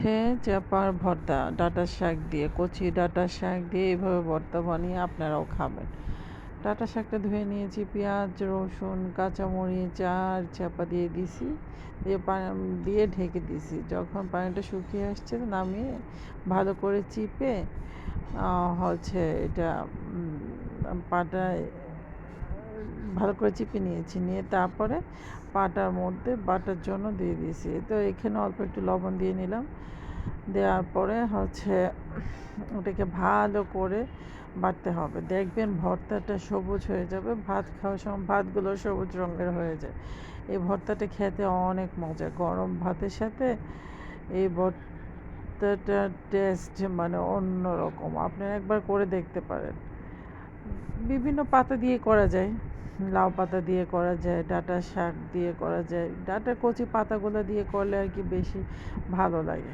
উচ্ছে চাপার ভর্তা ডাঁটা শাক দিয়ে, কচি ডাঁটা শাক দিয়ে এইভাবে ভর্তা বানিয়ে আপনারাও খাবেন। ডাঁটা শাকটা ধুয়ে নিয়েছি, পেঁয়াজ রসুন কাঁচামরিচ আর চাপা দিয়ে দিছি, দিয়ে ঢেকে দিছি। যখন পানিটা শুকিয়ে আসছে নামিয়ে ভালো করে চিপে হচ্ছে এটা পাটায় ভালো করে চিপে নিয়েছি, নিয়ে তারপরে পাটার মধ্যে বাটার জন্য দিয়ে দিয়েছি। তো এখানে অল্প একটু লবণ দিয়ে নিলাম, দেওয়ার পরে হচ্ছে ওটাকে ভালো করে বাটতে হবে। দেখবেন ভর্তাটা সবুজ হয়ে যাবে, ভাত খাওয়ার সময় ভাতগুলো সবুজ রঙের হয়ে যায়। এই ভর্তাটা খেতে অনেক মজা, গরম ভাতের সাথে এই ভর্তাটার টেস্ট মানে অন্যরকম। আপনারা একবার করে দেখতে পারেন। বিভিন্ন পাতা দিয়ে করা যায়, লাউ পাতা দিয়ে করা যায়, ডাঁটা শাক দিয়ে করা যায়, ডাঁটার কচি পাতাগুলো দিয়ে করলে আর কি বেশি ভালো লাগে।